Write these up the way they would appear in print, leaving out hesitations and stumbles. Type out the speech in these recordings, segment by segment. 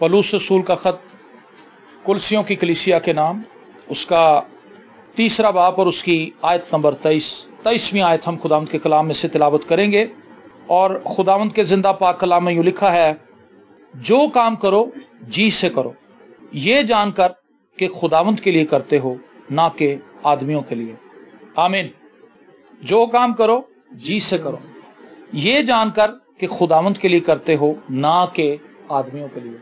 पौलुस रसूल का ख़त कुलसियों की कलीसिया के नाम, उसका 3 बाब और उसकी आयत नंबर 23वीं आयत हम खुदावंद के कलाम में से तिलावत करेंगे। और खुदावंद के जिंदा पाक कलाम में यूँ लिखा है, जो काम करो जी से करो, ये जानकर कि खुदावंद के लिए करते हो, ना कि आदमियों के लिए। आमीन। जो काम करो जी से करो, ये जानकर कि खुदावंद के लिए करते हो, ना कि आदमियों के लिए।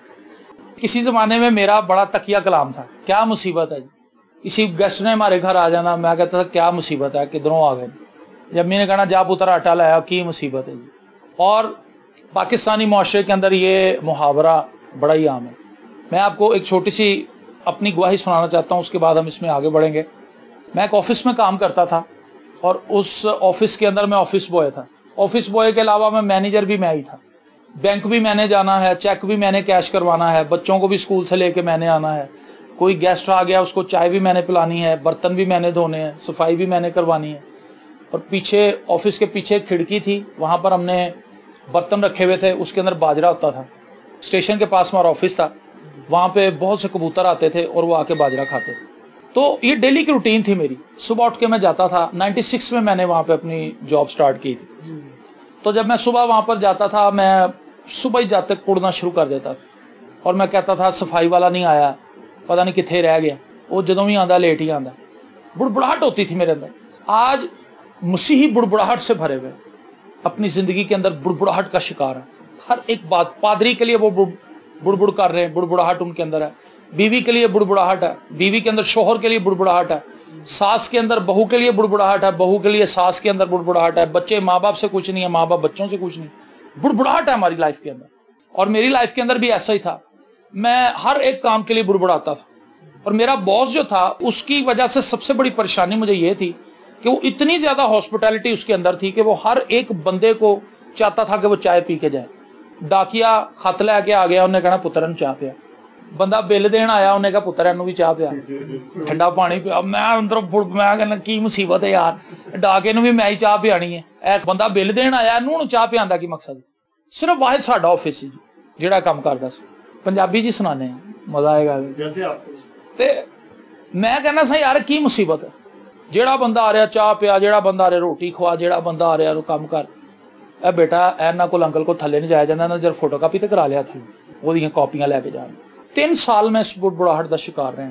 किसी जमाने में मेरा बड़ा तकिया कलाम था, क्या मुसीबत है जी। किसी गेस्ट ने हमारे घर आ जाना, मैं कहता था क्या मुसीबत है, किधरों आ गए। जब मैंने कहना जा पुत्र आटा लाया, की मुसीबत है जी। और पाकिस्तानी मुआशरे के अंदर ये मुहावरा बड़ा ही आम है। मैं आपको एक छोटी सी अपनी गवाही सुनाना चाहता हूँ, उसके बाद हम इसमें आगे बढ़ेंगे। मैं एक ऑफिस में काम करता था और उस ऑफिस के अंदर मैं ऑफिस बॉय था। ऑफिस बॉय के अलावा मैं मैनेजर भी मैं ही था। बैंक भी मैंने जाना है, चेक भी मैंने कैश करवाना है, बच्चों को भी स्कूल से लेके मैंने आना है, कोई गेस्ट आ गया उसको चाय भी मैंने पिलानी है, बर्तन भी मैंने धोने हैं, सफाई भी मैंने करवानी है। और पीछे ऑफिस के पीछे एक खिड़की थी, वहां पर हमने बर्तन रखे हुए थे, उसके अंदर बाजरा होता था। स्टेशन के पास हमारा ऑफिस था, वहां पे बहुत से कबूतर आते थे और वो आके बाजरा खाते थे। तो ये डेली की रूटीन थी मेरी। सुबह उठ के मैं जाता था। 96 में मैंने वहां पे अपनी जॉब स्टार्ट की थी। तो जब मैं सुबह वहां पर जाता था, मैं सुबह ही जाते कुड़ना शुरू कर देता था और मैं कहता था सफाई वाला नहीं आया, पता नहीं कितने रह गया। वो जदों भी आंदा लेट ही आंदा। बुड़बुड़ाहट होती थी मेरे अंदर। आज मसीही बुड़बुड़ाहट से भरे हुए, अपनी जिंदगी के अंदर बुड़बुड़ाहट का शिकार है। हर एक बात, पादरी के लिए वो बुड़बुड़ कर रहे हैं, बुड़बुड़ाहट उनके अंदर है। बीवी के लिए बुड़बुड़ाहट है, बीवी के अंदर शोहर के लिए बुड़बुड़ाहट है, सास के अंदर बहू के लिए बुड़बुड़ाहट है, बहू के लिए सास के अंदर बुड़बुड़ाहट है, बच्चे माँ बाप से कुछ नहीं है, माँ बाप बच्चों से कुछ नहीं। बुड़बुड़ाहट है हमारी लाइफ के अंदर, और मेरी लाइफ के अंदर भी ऐसा ही था। मैं हर एक काम के लिए बुड़बुड़ाता था। और मेरा बॉस जो था, उसकी वजह से सबसे बड़ी परेशानी मुझे ये थी कि वो इतनी ज्यादा हॉस्पिटैलिटी उसके अंदर थी कि वो हर एक बंदे को चाहता था कि वो चाय पी के जाए। डाकिया खत लैके आ गया, उन्हें कहना पुत्र नूं चाह पिया। बंदा बिल देन आया, उन्हें कहा पुत्र इनू भी चाह पिया, ठंडा पानी पिया। मैं अंदर मैं कहना की मुसीबत है यार, डाके नूं भी मैं ही चाह पियानी है। एक बंदा बिल देन आया, इनू चाह पियान दा की मकसद? सिर्फ वाहिद साडा ऑफिस जी जिहड़ा काम करदा सी। पंजाबी जी सुनाने, मजा आएगा जैसे आपको। ते मैं कहना सा यार की मुसीबत है, जेड़ा बंदा आ रहा चाह पिया, जेड़ा बंदा आ रहा रोटी खवा, जेड़ा बंदा आ रहा काम कर। ए बेटा इन्हां कोल अंकल को थले नहीं जाया जांदा, इन्हां जरा फोटो कापी तो करा लिया थी, ओहदियां कॉपियां लैके जान। 3 साल मैं इस बुड़बुड़ाहट का शिकार रहा।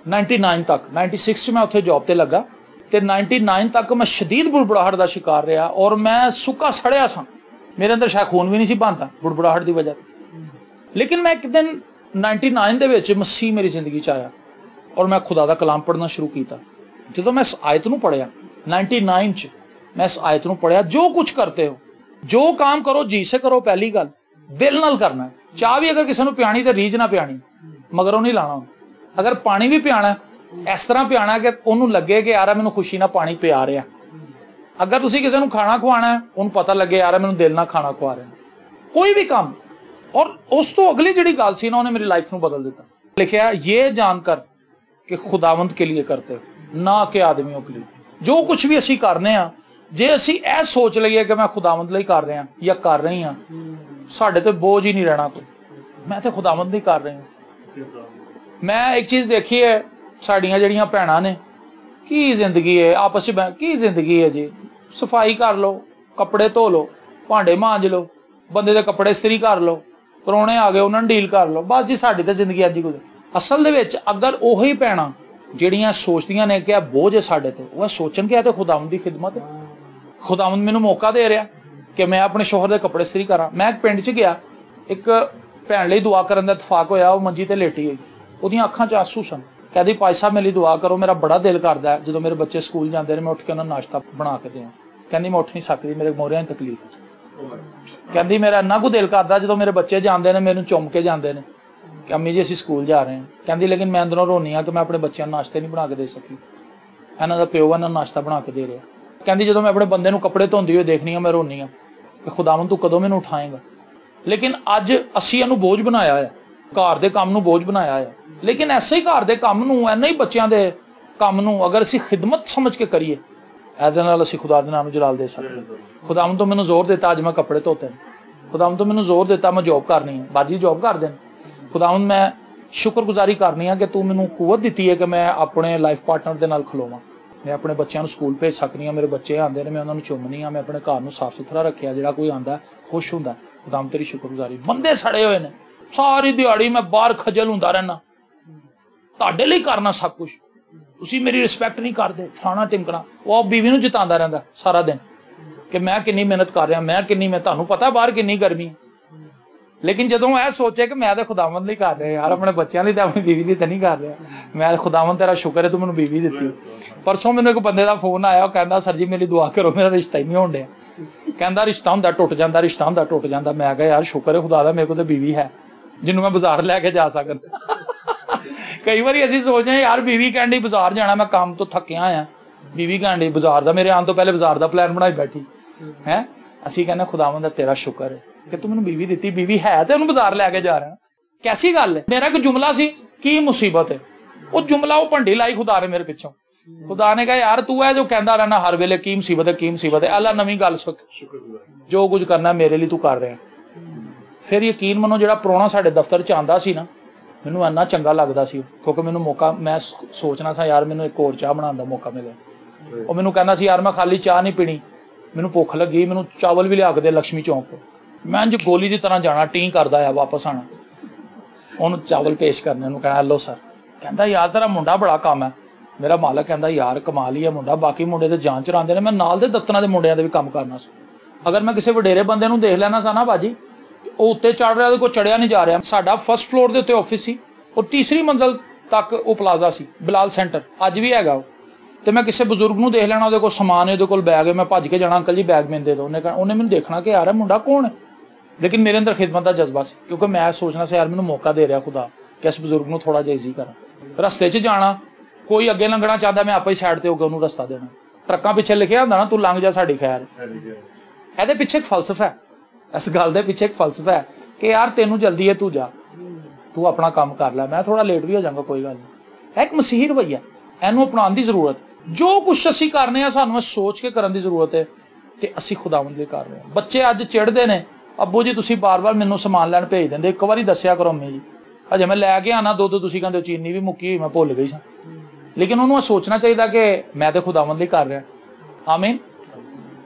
99 तक, 96 में उत्थे जॉब ते लगा ते 99 तक मैं शदीद बुड़बुड़ाहट का शिकार रहा। और मैं सुक्का सड़िया सा, मेरे अंदर शायद खून भी नहीं सी बनता बुड़बुड़ाहट की वजह। लेकिन मैं एक दिन 99 दे विच मसीह मेरी जिंदगी च आया और मैं खुदा दा कलाम पढ़ना शुरू किया। जो मैं इस आयत नूं पढ़िया 99 च, मैं इस आयत नूं पढ़िया, जो कुछ करते हो जो काम करो जी से करो। पहली गल दिल नाल करना है। चाह भी अगर किसी नूं पियाणी ते रीझ ना पियाणी, मगरों नहीं लाना। अगर पानी भी पियाना इस तरह पियाना कि उन्होंने लगे कि यार मैनूं खुशी ना पानी पिया रहा। अगर तुसीं किसी नूं खाना खवाना है, उन्होंने पता लगे यार मैनूं दिल ना खाना खवा रहे। कोई भी काम। और उस तो अगली जिहड़ी गल सी ना, उन्हें मेरी लाइफ नूं बदल दिता। लिखिया ये जानकर कि खुदावंद के लिए करते हो, ना कि आदमियों के लिए। जो कुछ भी असीं करने आ, जे असीं ऐ सोच लईए कि मैं खुदावंद लई कर रहा या कर रही हाँ, साडे ते बोझ ही नहीं रहना कोई। मैं तो खुदावंद ही कर रही हूं। मैं एक चीज देखी है, साड़ियां जड़ियां भैणां ने, की जिंदगी है आपस में, की जिंदगी है जी। सफाई कर लो, कपड़े धो लो, भांडे मांज लो, बंदे दे कपड़े इस्त्री कर लो, परौणे आ गए उन्होंने डील कर लो, बस जी साडी ते जिंदगी अज कुछ। असल दे विच अगर ओही भैणां ਜਿਹੜੀਆਂ सोचदियां ने कि बोझ है साडे ते, वो सोचन कि तो खुदावंद दी खिदमत है। खुदावंद मैनूं मौका दे रहा कि मैं अपने शोहर दे कपड़े इस्त्री करा। मैं एक पिंड च गया, एक भैन लई दुआ करन दा इतफाक होया। वो मंजी ते लेटी हुई, ओहदियां अखां च आंसू सन। कहदी भाई साहब मेरे लिए दुआ करो, मेरा बड़ा दिल करदा है जो मेरे बच्चे स्कूल जाते हैं मैं उठ के उन्होंने नाश्ता बना के देवां। कहंदी मैं उठ नहीं सकती, मेरे मोहरियां दी तकलीफ है। कहंदी मेरा इन्ना कुछ दिल करदा जो मेरे बच्चे जाते हैं मैनूं चुम के जाते हैं कि अम्मी जी असीं स्कूल जा रहे हैं। कहंदी लेकिन मैं अंदरों रोनी हाँ कि मैं अपने बच्चों को नाश्ते नहीं बना के दे सकी। इन्हां दा प्यो इन्हां नाश्ता बना के दे रहा। कहंदी जो मैं अपने बंदे नूं कपड़े धोंदी हुई देखनी हाँ, मैं रोनी हाँ कि खुदावंद तू कदों मैनूं उठाएगा। लेकिन अज असीं इहनूं बोझ बनाया है, घर दे काम नूं बोझ बनाया है। लेकिन ऐसे ही घर दे काम नूं, इन्ना ही बच्चों दे काम नूं अगर असीं खिदमत समझ के करिए, ਇਹਦੇ ਨਾਲ ਅਸੀਂ खुदा दे नाम नूं जलाल दे सकते। खुदावंद तो मैनूं जोर दिता, अज मैं कपड़े धोते। खुदावंद तो मैनूं जोर दिता, मैं जॉब करनी है, बाजी जॉब कर देन। खुदावंद मैं शुक्रगुजारी करनी है कि तू मैनू कुवत दी है कि मैं अपने लाइफ पार्टनर के नाल खलोवां। मैं अपने बच्चों स्कूल भेज सकनी हाँ, मेरे बच्चे आते हैं मैं उन्होंने चुमनी हाँ, मैं अपने घर में साफ सुथरा रखा, जो कोई आता खुश होंगे। खुदावंद तेरी शुक्रगुजारी। बंदे सड़े हुए ने, सारी दिहाड़ी मैं बाहर खजल होंदा रहना, तुहाडे लई करना सब कुछ, तुसीं मेरी रिस्पैक्ट नहीं करदे, फलाना टिमकना। वो बीवी नूं जतांदा रहिंदा सारा दिन कि मैं कितनी मेहनत कर रहा, मैं कितनी, मैं तुहानूं पता बाहर कितनी गर्मी है। लेकिन जदों मैं सोचे कि मैं तो खुदावंद लई कर रहा यार, अपने बच्चों लई ते अपनी बीवी लई ते नहीं कर रहा, मैं खुदावंद तेरा शुक्र है तू मैनूं बीवी दित्ती। परसों मैनूं एक बंदे का फोन आया, वो कहंदा सर जी मेरी दुआ करो, मेरा रिश्ता ही नहीं होण डिया। कहंदा रिश्ता हुंदा टुट जांदा, रिश्ता हुंदा टुट जांदा। मैं कहा यार शुक्र है खुदा दा मेरे को तो बीवी है जिन्हों मैं बाजार लैके जा सकदा। कई बार असीं सोचदे हैं यार बीवी कहंदी बाजार जाना, मैं काम तो थक्किया आया, बीवी कहंदी बाजार दा, मेरे आने तो पहले बाजार दा प्लान बनाई बैठी है। असीं कहने खुदावंद तेरा शुक्र है कि तू मैनूं बीवी दित्ती, बीवी है ते उहनूं बाजार लैके जा रहा। कैसी गल है। मेरा एक जुमला सी की मुसीबत है, वो जुमला वो भंडी लाई खुदा ने मेरे पिछों। खुदा ने कहा यार तू है जो कहता रहना हर वेले की मुसीबत है, की मुसीबत है, अल्लाह नवी गल सुख, जो कुछ करना मेरे लिए तू कर रहा है। फिर यकीन मनो जो प्रोना साडे दफ्तर च आंदा सी ना, मैनूं इन्ना चंगा लगदा सी, क्योंकि मैनूं मौका, मैं सोचना सा यार मैनूं एक होर चाह बनाउण दा मौका मिले। वो मैनूं कहंदा सी यार मैं खाली चाह नहीं पीनी, मैनूं भुख लगी, मैनूं चावल भी लिया के दे लक्ष्मी चौंक तो। मैं इंज गोली की तरह जाना, टी करदा आ वापस आना, उन्होंने चावल पेश करने, उन्होंने कहना लो सर। कहंदा यार तेरा मुंडा बड़ा काम है। मेरा मालक कहंदा यार कमाल ही है मुंडा, बाकी मुंडे तो जान चरांदे ने, मैं नाल दे दफ्तरां दे मुंडियां दे भी काम करना सी। अगर मैं किसी वडेरे बंदे नूं देख लेना सा ना भाजी, वो उत्ते चढ़ रहा, कोई चढ़िया नहीं जा रहा। साडा फर्स्ट फ्लोर के उत्ते ऑफिस सी और तीसरी मंजिल तक वो प्लाजा सी, बिलाल सेंटर अज भी हैगा। तो मैं किसी बजुर्ग नूं देख लेना, वो समान है, वो बैग है, मैं भज के जाना अंकल जी बैग मैनूं दे दो। उन्हें मैनूं देखना कि यार मुंडा कौन है, लेकिन मेरे अंदर खिदमत का जज्बा सी, क्योंकि मैं सोचना से यार मैनूं मौका दे रहा खुदा कि इस बजुर्ग नूं थोड़ा जिहा ईजी करा। रस्ते च जाना, कोई अगे लंघना चाहता, मैं आपे साइड ते होकर उन्होंने रस्ता देना। ट्रक्कां पिछे लिखिया हुंदा ना तू लंघ जा साडी खैर। ਇਹਦੇ ਪਿੱਛੇ एक फलसफा है, इस गल ਦੇ ਪਿੱਛੇ एक फलसफा है कि यार तेनू जल्दी है, तू जा, तू अपना काम कर लै, मैं थोड़ा लेट भी हो जाऊंगा, कोई गल नहीं। एक मसीही रवैया, इहनूं अपनाउण दी जरूरत। जो कुछ असीं करने आ सानूं सोच के करन दी जरूरत है कि असीं खुदावंद लई कर रहे हैं। बच्चे अज चिढ़दे ने, अब्बू जी तुसीं बार बार मैनूं समान लैण भेज दिंदे, एक वारी दस्सिया करो अम्मी जी, अजे मैं लैके आना दुੱਧ, तुसीं कहंदे चीनी भी मुक्की, मैं भुੱਲ गई सां। लेकिन उन्होंने सोचना चाहिए कि मैं तो खुदावंद लई कर रहा। आमीन।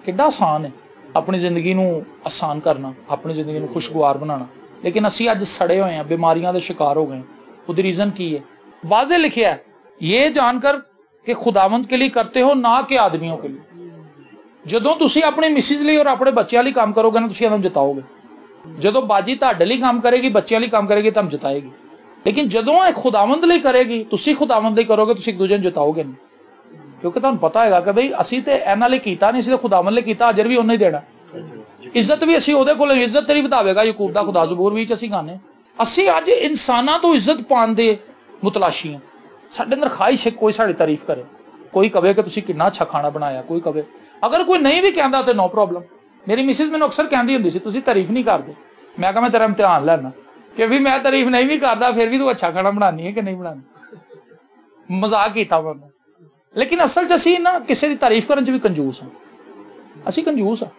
किड्डा आसान है अपनी जिंदगी नूं आसान करना, अपनी जिंदगी नूं खुशगवार बनाना। लेकिन असीं अज सड़े हुए हैं, बीमारियां दे शिकार हो गए। उसदी रीजन की है? वाज़े लिखिया है, ये जानकर कि खुदावंद के लिए करते हो ना कि आदमियों के लिए। जदों तुसीं अपनी मिसिज लई और अपने बच्चों लई काम करोगे ना, तुसीं इन्हां नूं जिताओगे। जदों बाजी तुहाडे लई काम करेगी, बच्चों लई काम करेगी, तुहानूं जिताएगी। लेकिन जदों ये खुदावंद लई करेगी, तुसीं खुदावंद लई करोगे, तुसीं एक दूजे नूं जिताओगे नहीं, क्योंकि तुहानूं पता हैगा कि बई असीं ते इन्हां लई कीता नहीं, असीं ते खुदावंद लई कीता, अजर भी उन्हें ही देना। इज्जत भी असीं उहदे कोलों, इज्जत तेरी बतावेगा याकूब दा खुदा, ज़बूर विच असीं गाने। असीं अज इंसानां तो इज्जत पाउण दे मुतलाशी हां। साडे अंदर ख्वाहिश है कोई साडी तारीफ करे, कोई कहे कि तुसीं किन्ना अच्छा खाना बनाया, कोई कहे। अगर कोई नहीं भी कहंदा तो नो प्रॉब्लम। मेरी मिसिज मैनूं अक्सर कहंदी हुंदी सी तुसीं तारीफ नहीं करदे। मैं कहा मैं तेरा इम्तिहान लैना कि भी मैं तारीफ नहीं भी करदा, फिर भी तू अच्छा खाना बनानी है कि नहीं बनानी। मजाक कीता मैं। लेकिन असल च असीं ना किसी की तारीफ करन च भी कंजूस हां। असीं कंजूस हां,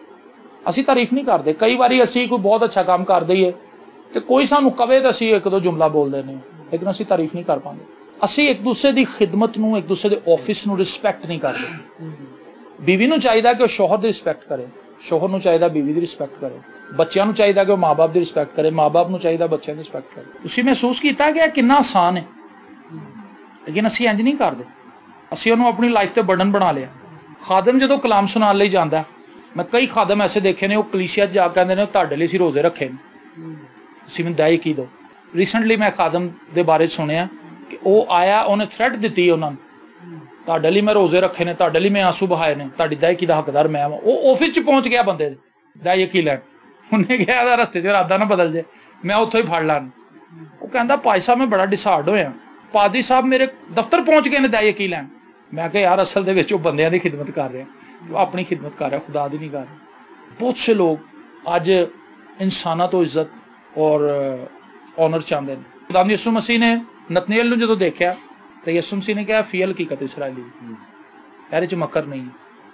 असीं तारीफ नहीं करते। कई बारी असीं कोई बहुत अच्छा काम कर दईए तो कोई सानूं कवे तो असीं एक दो जुमला बोल देने, लेकिन असीं तारीफ नहीं कर पाते। असीं एक दूसरे की खिदमत नूं, एक दूसरे के ऑफिस नूं रिस्पैक्ट नहीं करते। बीवी नूं चाहिदा कि शौहर की रिस्पैक्ट करे, शौहर नूं चाहिदा बीवी की रिस्पैक्ट करे, बच्चों नूं चाहिदा कि माँ बाप की रिस्पैक्ट करे, माँ बाप नूं चाहिदा बच्चों की रिस्पैक्ट करे। तुसीं महसूस कीता कि कितना आसान है, लेकिन असीं इंज नहीं करते। असीं उहनूं अपनी लाइफ ते बर्डन बना लिया। खादम जदों कलाम सुनाउण लई जांदा, मैं कई खादम ऐसे देखे ने, वो कलीसिया जा कहंदे ने तुहाडे लई असीं रोजे रखे ने, तुसीं मैनूं दया की दो। रीसेंटली मैं खादम दे बारे सुनिया कि वो आया, उन्हें थ्रेट दी उन्होंने, तुहाडे लई मैं रोजे रखे ने, तुहाडे लई मैं आंसू बहाए ने, तुहाडी दयाकी दा हकदार मैं वां। वो ऑफिस च पहुंच गया बंदे दे दयाकी लैण। उन्हें कहा रस्ते च इरादा ना बदल जाए, मैं उत्थों ही फड़ लान। वो कहंदा भाई साहब मैं बड़ा डिसार्ड होया, पादरी साहब मेरे दफ्तर पहुंच गए ने दयाकी लैण। मैं कहा यार असल दे विच वो बंदियां दी खिदमत कर रहे हैं, तो अपनी खिदमत कर रहा, खुदा दी नहीं कर रहा। बहुत से लोग अज इंसाना तो इज्जत और ऑनर चाहते हैं। खुदा यीशु मसीह ने नतनेल नूं जदों देखा तो यीशु मसीह ने कहा फी हकीकत इसराइली, इहदे च मकर नहीं।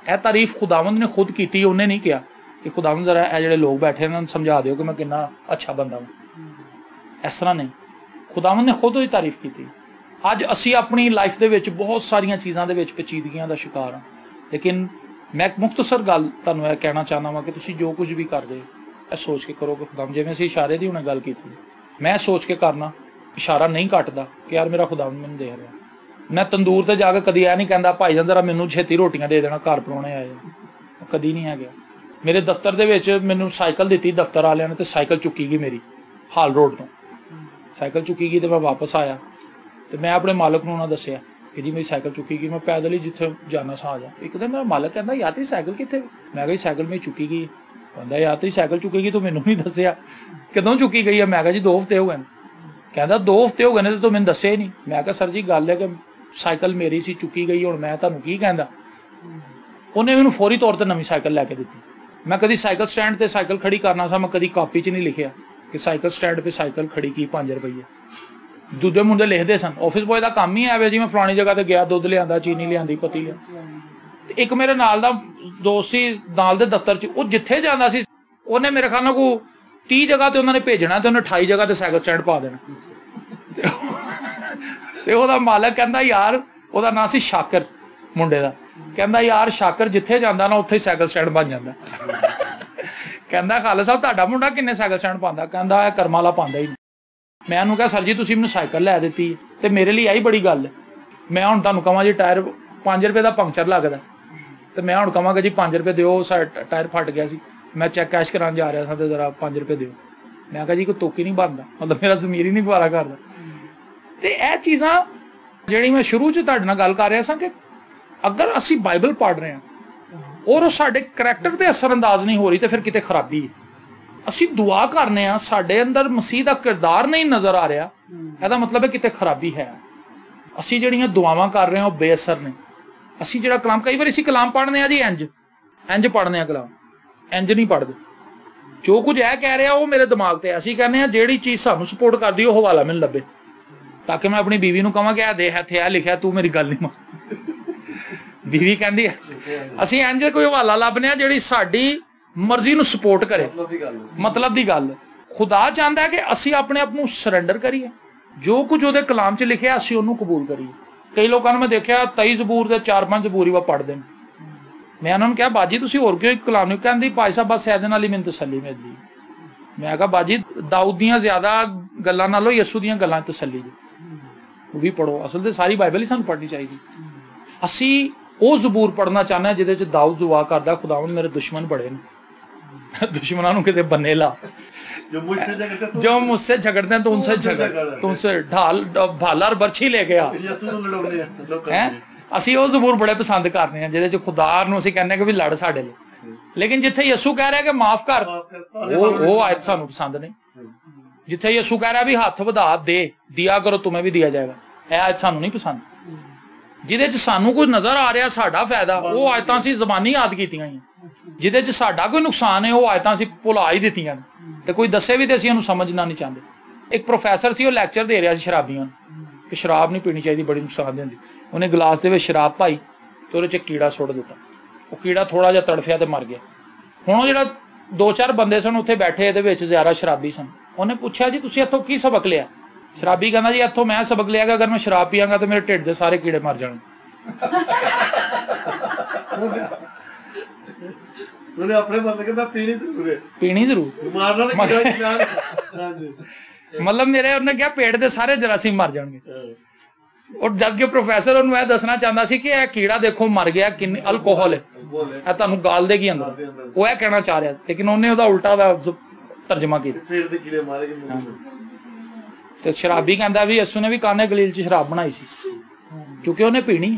यह तारीफ खुदावंद ने खुद की, उन्हें नहीं कहा कि खुदावंद जरा ये जिहड़े लोग बैठे हैं समझा दिओ कि मैं कितना अच्छा बंदा हूं। इस तरह नहीं, खुदावंद ने खुद ही तारीफ की। अज असी अपनी लाइफ दे विच बहुत सारियां चीज़ां दे विच पेचीदगियां दा शिकार हाँ, लेकिन मैं एक मुख्तसर गल तुहानूं यह कहना चाहना वा कि तुसीं जो कुछ भी करदे हो सोच के करो कि खुदावंद, जिवें असीं इशारे दी हुणे गल कीती, मैं सोच के करना, इशारा नहीं घटदा कि यार मेरा खुदावंद मैनूं देख रहा। मैं तंदूर ते जाके कदी यह नहीं कहता भाई जान जरा मैनूं छेती रोटियां दे देना, घर परौणे आए, कदी नहीं है गया। मेरे दफ्तर दे विच मैनूं साइकिल दित्ती दफ्तर वालियां ने, ते साइकिल चुकी गई मेरी हाल रोड तो, साइकिल चुकी गई तो मैं वापस आया तो मैं अपने मालक नूं ना दस्सिया कि जी मेरी साइकिल चुकी गई, मैं पैदल ही जिथे जाना सा आ जा। एक दिन मेरा मालक कहता यार तेरी साइकिल कित्थे? मैं कहा साइकिल मेरी चुकी गई। कहता यार तेरी साइकिल चुकी गई तू मैनूं नहीं दस्सिया, कदों चुकी गई है? मैं कहा जी 2 हफ्ते हो गए। कहता 2 हफ्ते हो गए ने तो मैनूं दस्सिया ही नहीं। मैं कहा सर जी गल है कि साइकिल मेरी सी चुकी गई, हुण मैं तुहानूं की कहंदा। उन्हें मैनूं फौरी तौर पर नवीं साइकिल लैके दित्ती। मैं कभी साइकिल स्टैंड पर साइकिल खड़ी करना सा, मैं कभी कापी च नहीं लिखिया कि साइकिल स्टैंड पर साइकिल खड़ी की 5 रुपये। दूजे मुंडे लिखते सन, ऑफिस बॉय का काम ही है जी मैं फलानी जगह ते गया, दुध लिया, चीनी लिया, पत्ती लिया। एक मेरे नाल दा दोस्त सी नाल दे दफ्तर च, वो जिथे जांदा सी उन्हें मेरे ख्याल नाल को 30 जगह ते उन्होंने भेजना ते उन्हें 28 जगह ते साइकिल स्टैंड पा देना। ते ओहदा मालक कहंदा यार, ओहदा नाम सी शाकर मुंडे दा, कहंदा यार शाकर जिथे जांदा ना उत्थे साइकिल स्टैंड बन जांदा। कहंदा खालिद साहब तुहाडा मुंडा किन्ने साइकिल स्टैंड पांदा? कहंदा कर्म वाला पांदा ही। मैं उन्होंने कहा सर जी तुसीं मैनूं साइकिल लै दित्ती ते मेरे लिए आई बड़ी गल है। मैं हुण तुहानूं कहां जी टायर 5 रुपये का पंक्चर लगदा ते मैं हुण कहां जी 5 रुपये दिओ, टायर फट गया सी, मैं चैक कैश कराने जा रहा था तो जरा 5 रुपये दिओ। मैं कहा जी कोई तुक ही नहीं बनता, मतलब मेरा जमीर ही नहीं गवारा करदा। ते यह चीज़ां जिहड़ी मैं शुरू च तुहाडे नाल गल कर रहा सा कि अगर असी बाइबल पढ़ रहे हैं और साडे करैक्टर ते असर अंदाज नहीं हो रही तो फिर किते खराबी है। असी दुआ करने आ, साडे अंदर मसीह दा किरदार नहीं नजर आ रहा, ਇਹਦਾ मतलब है किते खराबी है। असी जिहड़ियां दुआवां कर रहे हैं वो बेअसर ने। असी जिहड़ा कलाम, कई बार असी कलाम पढ़ने जी इंज पढ़ने आ कलाम, इंज नहीं पढ़ते। जो कुछ है कह रहा वो मेरे दिमाग ते, असी कहने जिहड़ी चीज़ सानू सपोर्ट करदी वो हवाला मैनूं लभे, ताकि मैं अपनी बीवी नूं कहां कि दे इत्थे आ लिखिया, तू मेरी गल नहीं मान। बीवी कहंदी असी इंज कोई हवाला लभने आ जिहड़ी साडी मर्जी नूं सपोर्ट करे, मतलब दी गल। खुदा चाहता है कि असी अपने आप नूं सरैंडर करिए, जो कुछ उहदे कलाम च लिखिया असी उहनूं कबूल करिए। कई लोगों मैं देखा 23 जबूर के 4-5 जबूर ही वह पढ़ते हैं। मैं उन्होंने कहा बाजी तुसीं होर क्यों कलाम नहीं? कहंदी भाई साहब बस इहदे नाल ही मैनूं तसल्ली मिलदी। मैं कहा बाजी दाऊद दियां ज्यादा गल्लां नालों यसू दियां गल्लां तसल्ली जी, वो भी पढ़ो। असल ते सारी बाइबल ही सानूं पढ़नी चाहिए। असी वो जबूर पढ़ना चाहते हैं जिहदे च दाऊद दुआ करदा खुदावंद मेरे दुश्मन बड़े ने, दुश्मनों को किते बन्ने ला, जो मुझसे झगड़ते हैं तो उनसे झगड़, तुमसे ढाल भाला और बर्छी लेके आ। असी वो जबूर बड़े पसंद करने हैं जिहदे च खुदा नूं असीं कहने कि भी लड़ साडे लई, लेकिन जिथे यसू कह रहा है कि माफ कर, वो आयत सानूं पसंद नहीं। जिथे यसू कह रहा है भी हाथ वधा दे, दिया करो तुम्हें भी दिया जाएगा, यह आयत सानूं नहीं पसंद। जिहदे च सानूं कुछ नजर आ रहा साडा फायदा, वो आयतां असीं ज़बानी याद कीतियां हैं। जिहदे च साडा कोई नुकसान है वो आयतां असीं भुला ही दित्तियां ते कोई दस्से भी तो असीं उहनूं समझना नहीं चाहते। एक प्रोफैसर सी, वो लैक्चर दे रहा सी शराबियां कि शराब नहीं पीनी चाहिए, बड़ी नुकसान देंदी। उन्हें गिलास दे विच शराब पाई तो उहदे च कीड़ा सुੱਟ दिता, वो कीड़ा थोड़ा जिहा तड़फिया तो मर गया। हुण वो जिहड़ा 2-4 बंदे सन उत्थे बैठे इहदे विच ज़्यादा शराबी सन, उन्हें पूछा जी तुसीं इत्थों की सबक लिया? शराबी कहंदा जी इत्थों मैं सबक लिया कि अगर मैं शराब पीआंगा तो मेरे ढिड दे सारे कीड़े मर जाणगे। उन्हें अपने मतलब कि मैं पीनी जरूर मारना मतलब मेरे उन्हें क्या पेट दे सारे जरासीम मर जाएंगे। और जबकि प्रोफैसर उन्होंने यह दसना चाहता सी कि यह कीड़ा देखो मर गया, किन्नी अल्कोहल है, तुहानूं गाल देगी अंदर, वो यह कहना चाह रहा, लेकिन उन्हें उहदा उल्टा तर्जमा किया। ते शराबी कहंदा भी यसू ने भी काने गलील च शराब बनाई सी क्योंकि उन्हें पीनी।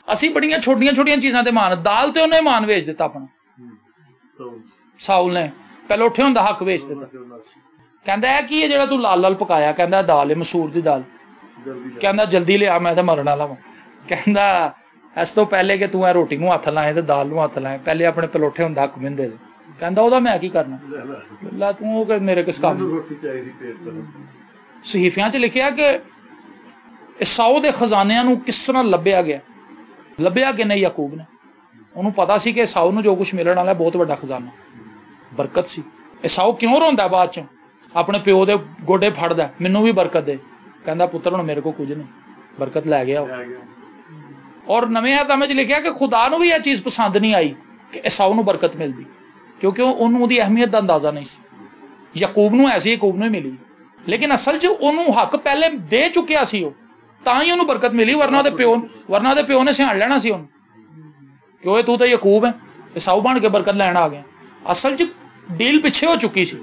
असी बड़ियां छोटियां छोटियां चीज़ां ते मान, दाल ते उन्हें मान वेच दिता अपना, साउल ने पहले उठे होंदा हक वेच दिता। कहंदा है कि जिहड़ा तू लाल लाल पकाया, कहंदा दाल है मसूर दी दाल, कहंदा जल्दी लिया मैं तो मरन वाला वां। कहंदा इस तो पहले कि तू रोटी नूं हत्थ लाए ते दाल नूं हत्थ लाए, पहले अपने पलोठे हुंदा हक मिंदे दे। कहंदा ओहदा मैं की करना, ला तू मेरे किस काम। सहीफियां च लिखिया कि ईसाऊ दे खजानियां नूं किस तरह लभ्या गया, लभ्या कि नहीं याकूब ने, उन्होंने पता सी कि ईसाऊ नूं जो कुछ मिलण वाला बहुत वड्डा खजाना बरकत सी। ईसाऊ क्यों रोंदा बाद च? अपने प्यो के गोडे फड़दा, मैनू भी बरकत दे। कहता पुत्र हुण मेरे को कुछ नहीं, बरकत लै गया। और नवे आदम च लिखिया कि खुदा नूं भी यह चीज़ पसंद नहीं आई कि ईसाऊ नूं बरकत मिलती, क्योंकि उन्होंने उहदी अहमियत का अंदाजा नहीं सी। याकूब नूं ऐसी याकूब नूं ही मिली, लेकिन असल च उन्होंने हक पहले दे चुकिया सी, तां ही उन्होंने बरकत मिली। वरना दे प्यो ने सियाण लेना सी उन्होंने, क्यों तू तो याकूब है, ईसाऊ बन के बरकत लैण आ गया। असल च डील पिछे हो चुकी सी।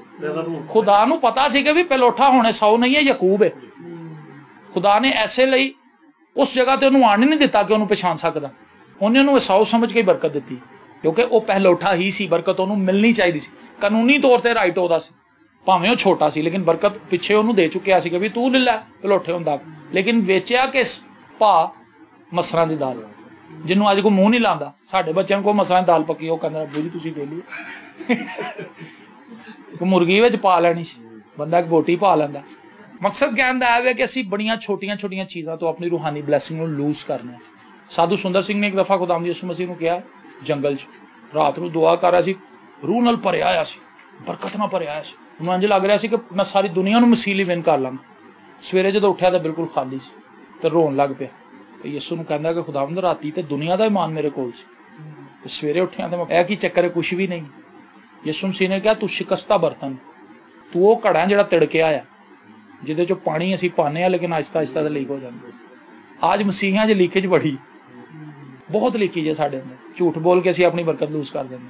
खुदा नूं पता सी कि भी पलोठा हुण ईसाऊ नहीं है, याकूब है। खुदा ने ऐसे ਲਈ उस जगह ते उन्होंने आण नहीं दिता कि उन्होंने पछाण सकदा, उन्हें उन्होंने ईसाऊ समझ के बरकत दी, क्योंकि वह पहलोठा ही सी। बरकत उन्होंने मिलनी चाहिए सी, कानूनी तौर पर राइट उहदा सी, भावें वह छोटा सी, लेकिन बरकत पिछे उन्होंने दे चुकिया सी कि भी तू ले लै पलोठे हुंदा। लेकिन वेचिया किस भा मसरां दी दाल, जिन्हों अज कोई मुंह नहीं लाता। साडे बच्चों को मसरां दी दाल पक्की, वो कहंदा अब्बू जी तुसीं डेली मुर्गी विच पा लैनी सी, बंदा एक बोटी पा लैंदा। मकसद कहण दा है कि असीं बड़ियां छोटियां छोटियां चीज़ां तो अपनी रूहानी ब्लैसिंग नूं लूज करना है। साधु सुंदर सिंह ने एक दफा खुदावंद यीशु मसीह नूं कहा, जंगल च रात नूं दुआ कर रहा सी, रूह नाल भरिया होया सी, बरकत नाल भरिया होया सी। उन्होंने इंज लग रहा सी कि मैं सारी दुनिया नूं मसीह विन कर लांगा। सवेरे जदों उठ्या तो बिल्कुल खाली सी, तो रोन लग पिया। तो यीशु नूं कहंदा कि खुदावंद राती ते दुनिया दा ईमान मेरे कोल सी, सवेरे उठ्या तो मैं की चक्कर है, कुछ भी नहीं। यीशु मसीह ने कहा तू शिकस्ता बर्तन, तू वो घड़ा जिहड़ा तिड़किया आ, जिहदे चों पानी असीं पाने, लेकिन आहिस्ता आहिस्ता लीक हो जाता। आज मसीहां च लीकेज बड़ी, बहुत लीकेज है साडे अंदर। झूठ बोल के असीं अपनी बरकत लूज कर देंगे,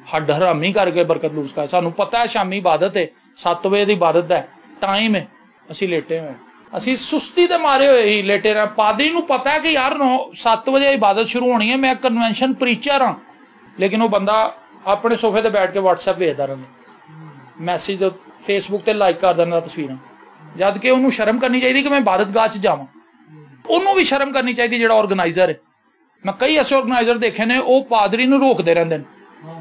हड हरामी करके बरकत लूज कर। सानूं पता है शामी इबादत है, 7 बजे की इबादत है टाइम है, असीं लेटे हुए, असीं सुस्ती दे मारे हुए ही लेटे रहे। पादरी नूं पता है कि यार 7 बजे इबादत शुरू होनी है, मैं कन्वेंशन प्रीचर हाँ, लेकिन वो बंदा अपने सोफे ते बैठ के व्हाट्सएप भेजदा रहे, मैसेज फेसबुक ते लाइक कर देना तस्वीरां, जद कि उन्होंने शर्म करनी चाहिए कि मैं इबादत गाह च जावां। उन्होंने भी शर्म करनी चाहिए जिहड़ा ऑर्गेनाइजर है। मैं कई ऐसे ऑर्गेनाइजर देखे ने, वो पादरी नूं रोकते रहंदे ने,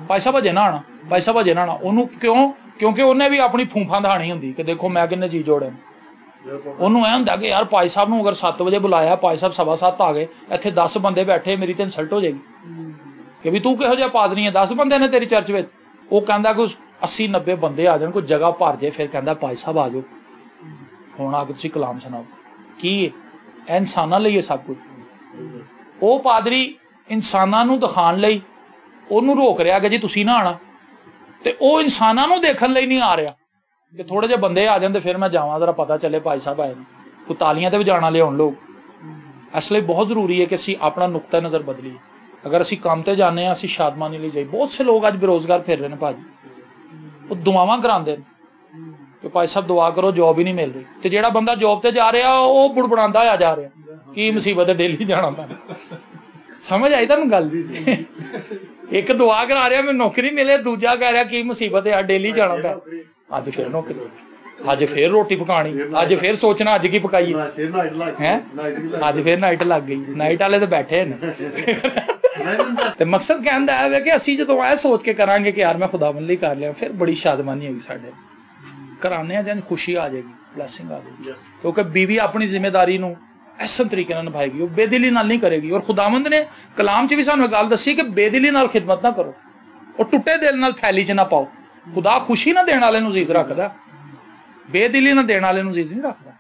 भाई साहब अजे ना आना, भाई साहब अजे ना आना। उन्होंने क्यों? क्योंकि उन्हें भी अपनी फूफा दहानी होंदी कि देखो मैं किन्ने जी जोड़े। उन्होंने यह होंदा कि यार भाई साहब नूं अगर 7 बजे बुलाया, भाई साहब 7:15 आ गए, इत्थे 10 बंदे बैठे, मेरी तो इंसल्ट हो जाएगी कि भी तू किहो जिहा पादरी है, 10 बंदे ने तेरी चर्च में। वो कहता कि 80-90 बंदे आ जाए, कोई जगह भर जाए, फिर कहता भाई साहब आ जाओ हुण आके तुसीं कलाम सुनाओ। की इंसानां लई है सब कुछ। वो पादरी इंसानां नूं दिखाण लई उहनूं रोक रहा कि जी तुसीं ना आना, ते वो इंसानां नूं देखण लई नहीं आ रहा कि थोड़े जे बंदे आ जाते फिर मैं जावां, जरा पता चले भाई साहब आए, कोई तालियां ते वजाण वाले होण लोग। इसलिए बहुत जरूरी है कि असीं अपना नुक्ता नज़र बदलीए। अगर असीं काम ते जाने हैं, असीं शादमानी लई जाइए। बहुत से लोग अज बेरोजगार फिर रहे हैं भाजी, वो दुआवां करांदे ने कि भाई साहब दुआ करो, जॉब ही नहीं मिल रही। तो जिहड़ा बंदा जॉब ते जा रहा वो बुड़बुड़ांदा होया जा रहा कि मुसीबत है, डेली जाना पैंदा। समझ आई तुहानूं गल? एक दुआ करा रहा मैं नौकरी मिले, दूजा कह रहा की मुसीबत है, डेली जाना पैंदा। अज फिर नौकरी, अज फिर रोटी पकानी, अज फिर सोचना अज की पकाईए है, अज फिर नाइट लग गई। नाइट वाले तो बैठे हैं। मकसद कहना है कि असीं जदों ऐ सोच के करांगे कि यार मैं खुदावंद लई कर लिया, फिर बड़ी शादमानी होगी साडे कराने, जन खुशी आ जाएगी, ब्लैसिंग आ जाएगी। क्योंकि बीवी अपनी जिम्मेदारी नूं इस तरीके नाल निभाएगी, वो बेदिली नाल नहीं करेगी। और खुदावंद ने कलाम च भी सानूं गल दसी कि बेदिली नाल खिदमत ना करो, और टुटे दिल नाल थैली च ना पाओ। खुदा खुशी ना देने वाले नूं अजीज रखदा, बेदिली ना देने वाले नूं अजीज नहीं रखदा।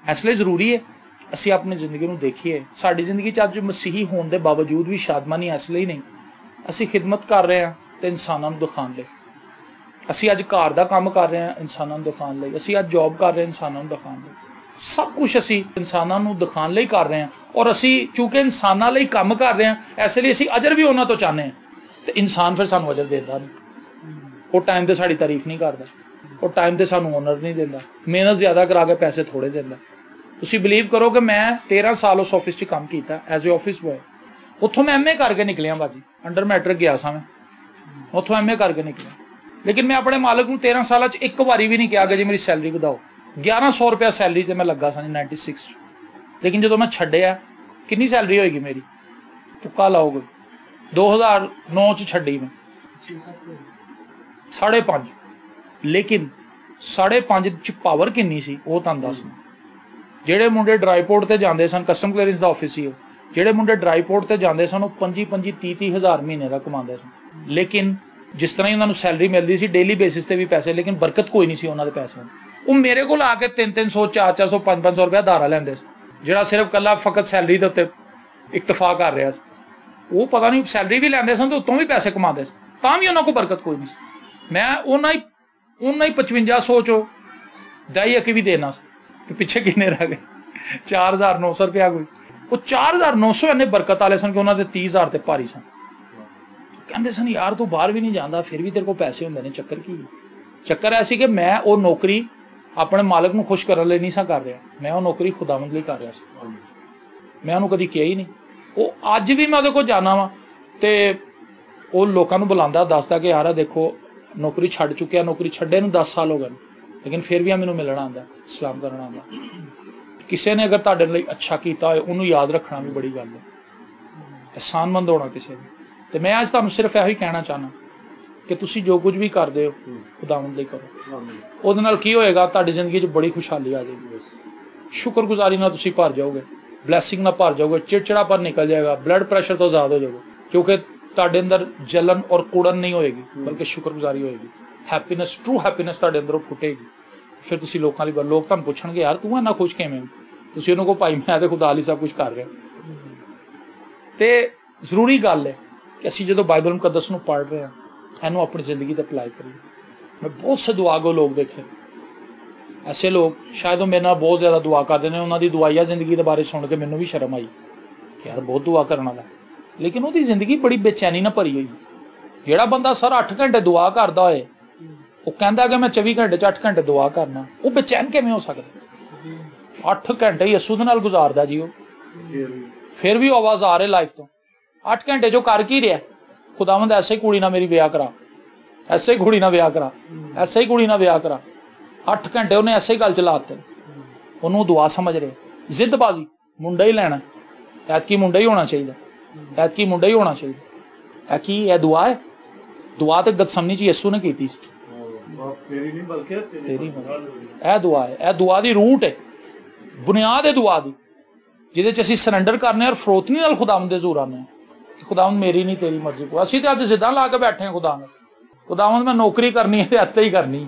इसलिए जरूरी है असीं अपनी जिंदगी नूं देखीए। साडी जिंदगी च अज मसीही होने के बावजूद भी शादमानी इसलिए नहीं, असीं खिदमत कर रहे हैं तो इंसानां नूं दिखाउण लई, असीं अज घर दा काम कर रहे हैं इंसानां नूं दिखाउण लई, असीं अज जॉब कर रहे हैं इंसानां नूं दिखाउण लई। सब कुछ असीं इंसानां नूं दिखाउण लई कर रहे हैं। और असीं चूंकि इंसानां लई काम कर रहे हैं, इसलिए असीं अजर भी उन्हां तो चाहते हैं, तो इंसान फिर सानूं अजर देंदा नहीं। वो टाइम ते साडी तारीफ नहीं करदा, वो टाइम ते सानूं ऑनर नहीं देंदा, मेहनत ज्यादा करा के पैसे थोड़े देंदा। तुसीं बिलीव करो कि मैं 13 साल उस ऑफिस च काम किया एज ए ऑफिस बॉय। उत्थों मैं MA करके निकलिया बाजी, अंडर मैट्रिक गया सा मैं, उत्थों MA करके निकलिया। लेकिन मैं अपने मालक नूं 13 साल एक बारी भी नहीं कहा कि जी मेरी सैलरी वधाओ। 1100 रुपया सैलरी से मैं लगा सा 96। लेकिन जो मैं छड्डिया, कितनी सैलरी होएगी मेरी, तुक्का लाओगे, 2009 च छड्डी मैं 5.5। लेकिन 5.5 च पावर किन्नी सी वो तुहानूं दस। ਜਿਹੜੇ ਮੁੰਡੇ ਡਰਾਈਪੋਰਟ ਤੇ ਜਾਂਦੇ ਸਨ, ਕਸਟਮ ਕਲੀਅਰੈਂਸ ਦਾ ਆਫਿਸ ਹੀ, ਜਿਹੜੇ ਮੁੰਡੇ ਡਰਾਈਪੋਰਟ ਤੇ ਜਾਂਦੇ ਸਨ ਉਹ 25-30 ਹਜ਼ਾਰ ਮਹੀਨੇ ਦਾ ਕਮਾਉਂਦੇ ਸਨ। ਲੇਕਿਨ ਜਿਸ ਤਰ੍ਹਾਂ ਹੀ ਉਹਨਾਂ ਨੂੰ ਸੈਲਰੀ ਮਿਲਦੀ ਸੀ ਡੇਲੀ ਬੇਸਿਸ ਤੇ ਵੀ ਪੈਸੇ, ਲੇਕਿਨ ਬਰਕਤ ਕੋਈ ਨਹੀਂ ਸੀ ਉਹਨਾਂ ਦੇ ਪੈਸਿਆਂ ਉਹ ਮੇਰੇ ਕੋਲ ਆ ਕੇ 300 400 500 ਰੁਪਇਆ ਧਾਰਾ ਲੈਂਦੇ ਸੀ, ਜਿਹੜਾ ਸਿਰਫ ਕੱਲਾ ਫਕਤ ਸੈਲਰੀ ਦੇ ਉੱਤੇ ਇਕਤਫਾ ਕਰ ਰਿਹਾ ਸੀ। ਉਹ ਪਤਾ ਨਹੀਂ ਸੈਲਰੀ ਵੀ ਲੈਂਦੇ ਸਨ ਤੇ ਉੱਤੋਂ ਵੀ ਪੈਸੇ ਕਮਾਉਂਦੇ ਸੀ, ਤਾਂ ਵੀ ਉਹਨਾਂ ਕੋਲ ਬਰਕਤ ਕੋਈ ਨਹੀਂ ਸੀ। ਮੈਂ ਉਹਨਾਂ ਹੀ 5500 ਚੋਂ ਦਾਈ ਅਕੀ ਵੀ ਦੇਣਾ ਸੀ, ਪਿੱਛੇ ਕਿੰਨੇ ਰਹਿ ਗਏ 4900 ਰੁਪਇਆ ਕੋਈ। ਉਹ 4900 ਇੰਨੇ ਬਰਕਤ ਵਾਲੇ ਸਨ ਕਿ ਉਹਨਾਂ ਦੇ 30000 ਤੇ ਭਾਰੀ ਸਨ। ਕਹਿੰਦੇ ਸਨ ਯਾਰ ਤੂੰ ਬਾਹਰ ਵੀ ਨਹੀਂ ਜਾਂਦਾ ਫਿਰ ਵੀ ਤੇਰੇ ਕੋਲ ਪੈਸੇ ਹੁੰਦੇ ਨੇ, ਚੱਕਰ ਕੀ? ਚੱਕਰ ਐ ਸੀ ਕਿ ਮੈਂ ਉਹ ਨੌਕਰੀ ਆਪਣੇ ਮਾਲਕ ਨੂੰ ਖੁਸ਼ ਕਰਨ ਲਈ ਨਹੀਂ ਸਾਂ ਕਰ ਰਿਹਾ, ਮੈਂ ਉਹ ਨੌਕਰੀ ਖੁਦਾਵੰਦ ਲਈ ਕਰ ਰਿਹਾ ਸੀ। ਮੈਂ ਉਹਨੂੰ ਕਦੀ ਕਿਹਾ ਹੀ ਨਹੀਂ। ਉਹ ਅੱਜ ਵੀ ਮੈਂ ਉਹਦੇ ਕੋਲ ਜਾਣਾ ਵਾ ਤੇ ਉਹ ਲੋਕਾਂ ਨੂੰ ਬੁਲਾਉਂਦਾ, ਦੱਸਦਾ ਕਿ ਯਾਰ ਦੇਖੋ ਨੌਕਰੀ ਛੱਡ ਚੁੱਕਿਆ, ਨੌਕਰੀ ਛੱਡੇ ਨੂੰ 10 ਸਾਲ ਹੋ ਗਏ, ਲੇਕਿਨ ਫਿਰ ਵੀ ਮੈਨੂੰ ਮਿਲਣਾ ਆਉਂਦਾ, ਸਲਾਮ ਕਰਨਾ ਆਉਂਦਾ। ਕਿਸੇ ਨੇ ਅਗਰ ਤੁਹਾਡੇ ਲਈ ਅੱਛਾ ਕੀਤਾ ਹੋਏ ਉਹਨੂੰ ਯਾਦ ਰੱਖਣਾ ਵੀ ਬੜੀ ਗੱਲ ਹੈ, ਅਹਿਸਾਨਮੰਦ ਹੋਣਾ ਕਿਸੇ ਨੂੰ। ਤੇ ਮੈਂ ਅੱਜ ਤੁਹਾਨੂੰ ਸਿਰਫ ਇਹੋ ਹੀ ਕਹਿਣਾ ਚਾਹਨਾ ਕਿ ਤੁਸੀਂ ਜੋ ਕੁਝ ਵੀ ਕਰਦੇ ਹੋ ਖੁਦਾਵੰਦ ਲਈ ਕਰੋ। ਉਹਦੇ ਨਾਲ ਕੀ ਹੋਏਗਾ, ਤੁਹਾਡੀ ਜ਼ਿੰਦਗੀ 'ਚ ਬੜੀ ਖੁਸ਼ਹਾਲੀ ਆ ਜਾਏਗੀ, ਸ਼ੁਕਰਗੁਜ਼ਾਰੀ ਨਾਲ ਤੁਸੀਂ ਭਰ ਜਾਓਗੇ, ਬਲੈਸਿੰਗ ਨਾਲ ਭਰ ਜਾਓਗੇ, ਚਿੜਚਿੜਾਪਨ ਨਿਕਲ ਜਾਏਗਾ, ਬਲੱਡ ਪ੍ਰੈਸ਼ਰ ਤੋਂ ਆਜ਼ਾਦ ਹੋ ਜਾਓਗੇ, ਕਿਉਂਕਿ ਤੁਹਾਡੇ ਅੰਦਰ ਜਲਨ ਔਰ ਕੁੜਨ ਨਹੀਂ ਹੋਏਗੀ ਬਲਕਿ ਸ਼ੁਕਰਗੁਜ਼ਾਰੀ ਹੋਏਗੀ। ਹੈਪੀਨੈਸ, ਟਰੂ ਹੈਪੀਨੈਸ ਤੁਹਾਡੇ ਅੰਦਰੋਂ ਫੁੱਟੇਗੀ। ਫਿਰ ਤੁਸੀਂ ਲੋਕਾਂ ਲਈ, ਲੋਕ ਤੁਹਾਨੂੰ ਪੁੱਛਣਗੇ ਯਾਰ ਤੂੰ ਇੰਨਾ ਖੁਸ਼ ਕਿਵੇਂ? ਤੁਸੀਂ ਉਹਨੂੰ ਕਹੋ ਭਾਈ ਮੈਂ ਤੇ ਖੁਦਾ ਲਈ ਸਭ ਕੁਝ ਕਰ ਰਿਹਾ। ਤੇ ਜ਼ਰੂਰੀ ਗੱਲ ਹੈ ਕਿ ਅਸੀਂ ਜਦੋਂ ਬਾਈਬਲ ਮੁਕੱਦਸ ਨੂੰ ਪੜ੍ਹ ਰਹੇ ਹਾਂ ਇਹਨੂੰ ਆਪਣੀ ਜ਼ਿੰਦਗੀ ਤੇ ਅਪਲਾਈ ਕਰੀਏ। ਮੈਂ ਬਹੁਤ ਸੇ ਦੁਆਗੋ ਲੋਕ ਦੇਖੇ, ਐਸੇ ਲੋਕ ਸ਼ਾਇਦ ਉਹ ਮੇਰੇ ਨਾਲ ਬਹੁਤ ਜ਼ਿਆਦਾ ਦੁਆ ਕਰਦੇ ਨੇ, ਉਹਨਾਂ ਦੀ ਦੁਆਈਆ ਜ਼ਿੰਦਗੀ ਦੇ ਬਾਰੇ ਸੁਣ ਕੇ ਮੈਨੂੰ ਵੀ ਸ਼ਰਮ ਆਈ ਕਿ ਯਾਰ ਬਹੁਤ ਦੁਆ ਕਰਨ ਵਾਲਾ, ਲੇਕਿਨ ਉਹਦੀ ਜ਼ਿੰਦਗੀ ਬੜੀ ਬੇਚੈਨੀ ਨਾਲ ਭਰੀ ਹੋਈ। ਜਿਹੜਾ ਬੰਦਾ ਸਰ 8 ਘੰਟੇ ਦੁਆ ਕਰਦਾ ਹੋਏ, ਉਹ ਕਹਿੰਦਾ ਕਿ ਮੈਂ 24 ਘੰਟੇ 'ਚ 8 ਘੰਟੇ ਦੁਆ ਕਰਨਾ, ਉਹ ਬੇਚੈਨ ਕਿਵੇਂ ਹੋ ਸਕਦਾ? 8 ਘੰਟੇ ਯਿਸੂ ਦੇ ਨਾਲ ਗੁਜ਼ਾਰਦਾ ਜੀ ਉਹ, ਫਿਰ ਵੀ ਆਵਾਜ਼ ਆ ਰਹੀ ਲਾਈਫ ਤੋਂ। 8 ਘੰਟੇ 'ਚੋਂ ਕਰ ਕੀ ਰਿਹਾ? ਖੁਦਾਵੰਦ ਐਸੇ ਹੀ ਕੁੜੀ ਨਾਲ ਮੇਰੀ ਵਿਆਹ ਕਰਾ, ਐਸੇ ਹੀ ਕੁੜੀ ਨਾਲ ਵਿਆਹ ਕਰਾ, ਐਸੇ ਹੀ ਕੁੜੀ ਨਾਲ ਵਿਆਹ ਕਰਾ। 8 ਘੰਟੇ ਉਹਨੇ ਐਸੇ ਹੀ ਗੱਲ ਚਲਾ ਦਿੱਤੇ, ਉਹਨੂੰ ਦੁਆ ਸਮਝ ਰਿਹਾ। ਜ਼ਿੱਦਬਾਜ਼ੀ, ਮੁੰਡਾ ਹੀ ਲੈਣਾ, ਐਤਕੀ ਮੁੰਡਾ ਹੀ ਹੋਣਾ ਚਾਹੀਦਾ, ਐਤਕੀ ਮੁੰਡਾ ਹੀ ਹੋਣਾ ਚਾਹੀਦਾ। ਇਹ ਕੀ ਇਹ ਦੁਆ ਹੈ? ਦੁਆ ਤੇ ਗਤਸਮਨੀ 'ਚ ਯਿਸੂ ਨੇ ਕੀਤੀ ਸੀ, ਤੇਰੀ ਨਹੀਂ ਬਲਕਿ ਤੇਰੀ। ਇਹ ਦੁਆ ਹੈ, ਇਹ ਦੁਆ ਦੀ ਰੂਟ ਹੈ, ਬੁਨਿਆਦ ਹੈ ਦੁਆ ਦੀ, ਜਿਹਦੇ 'ਚ ਅਸੀਂ ਸਰੈਂਡਰ ਕਰਨੇ ਔਰ ਫਰੋਤਨੀ ਨਾਲ ਖੁਦਾਵੰਦ ਦੇ ਹਜ਼ੂਰ ਆਉਂਦੇ ਹਾਂ ਕਿ ਖੁਦਾਵੰਦ ਮੇਰੀ ਨਹੀਂ ਤੇਰੀ ਮਰਜ਼ੀ ਕੋ। ਅਸੀਂ ਤੇ ਅੱਜ ਜ਼ਿੱਦਾਂ ਲਾ ਕੇ ਬੈਠੇ ਹਾਂ ਖੁਦਾਵੰਦ, ਖੁਦਾਵੰਦ ਮੈਂ ਨੌਕਰੀ ਕਰਨੀ ਹੈ ਤੇ ਇੱਥੇ ਹੀ ਕਰਨੀ,